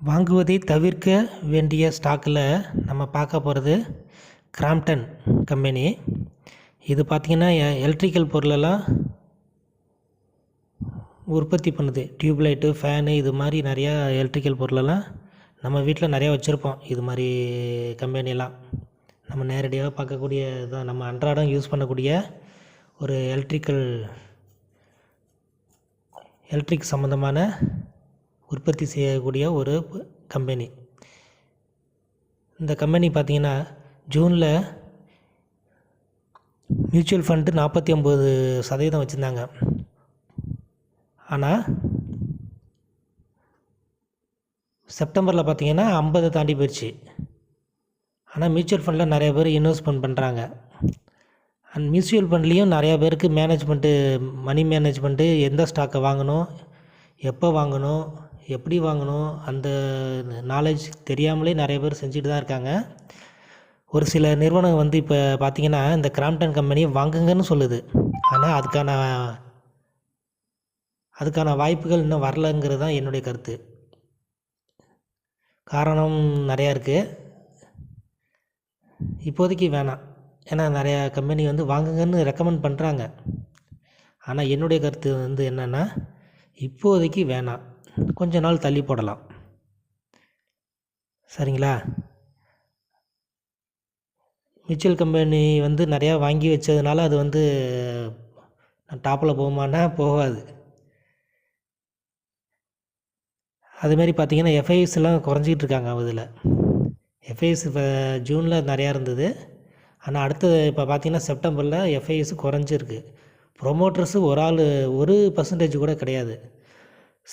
வாங்குவதை தவிர்க்க வேண்டிய ஸ்டாக்கில் நம்ம பார்க்க போகிறது கிராம்ப்டன் கம்பெனி. இது பார்த்திங்கன்னா எலக்ட்ரிக்கல் பொருளெல்லாம் உற்பத்தி பண்ணுது. டியூப்லைட்டு, ஃபேனு, இது மாதிரி நிறையா எலக்ட்ரிக்கல் பொருளெல்லாம் நம்ம வீட்டில் நிறையா வச்சுருப்போம். இது மாதிரி கம்பெனியெல்லாம் நம்ம நேரடியாக பார்க்கக்கூடிய தான், நம்ம அன்றாடம் யூஸ் பண்ணக்கூடிய ஒரு எலக்ட்ரிக் சம்மந்தமான உற்பத்தி செய்யக்கூடிய ஒரு கம்பெனி. இந்த கம்பெனி பார்த்திங்கன்னா ஜூனில் மியூச்சுவல் ஃபண்டு 49% வச்சுருந்தாங்க. ஆனால் செப்டம்பரில் பார்த்திங்கன்னா 50 தாண்டி போயிடுச்சு. ஆனால் மியூச்சுவல் ஃபண்டில் நிறைய பேர் இன்வெஸ்ட்மெண்ட் பண்ணுறாங்க. அண்ட் மியூச்சுவல் ஃபண்ட்லேயும் நிறையா பேருக்கு மணி மேனேஜ்மெண்ட்டு, எந்த ஸ்டாக்கை வாங்கணும், எப்போ வாங்கணும், எப்படி வாங்கணும், அந்த நாலேஜ் தெரியாமலே நிறைய பேர் செஞ்சுட்டு தான் இருக்காங்க. ஒரு சில நிறுவனம் இப்போ பார்த்திங்கன்னா இந்த கிராம்ப்டன் கம்பெனி வாங்குங்கன்னு சொல்லுது. ஆனால் அதுக்கான வாய்ப்புகள் இன்னும் வரலைங்கிறது தான் என்னுடைய கருத்து. காரணம் நிறையா இருக்குது. இப்போதைக்கு வேணாம். ஏன்னா நிறையா கம்பெனி வாங்குங்கன்னு ரெக்கமெண்ட் பண்ணுறாங்க. ஆனால் என்னுடைய கருத்து என்னென்னா, இப்போதைக்கு வேணாம், கொஞ்ச நாள் தள்ளி போடலாம். சரிங்களா? மியூச்சுவல் கம்பெனி நிறையா வாங்கி வச்சதுனால அது டாப்பில் போகுமானா போகாது. அதுமாரி பார்த்திங்கன்னா எஃப்ஐஎஸ்லாம் குறைஞ்சிக்கிட்டு இருக்காங்க. அதில் எஃப்ஐஎஸ் இப்போ ஜூனில் நிறையா இருந்தது. ஆனால் அடுத்தது இப்போ பார்த்திங்கன்னா செப்டம்பரில் எஃப்ஐஎஸ் குறைஞ்சிருக்கு. ப்ரொமோட்டர்ஸு ஒரு ஆள் 1% கூட கிடையாது.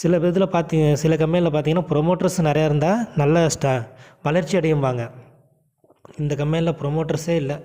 சில இதில் சில கம்பெனியில் பார்த்திங்கன்னா ப்ரொமோட்டர்ஸ் நிறையா இருந்தால் நல்ல வளர்ச்சி அடையும்பாங்க. இந்த கம்பெனியில் ப்ரொமோட்டர்ஸே இல்லை.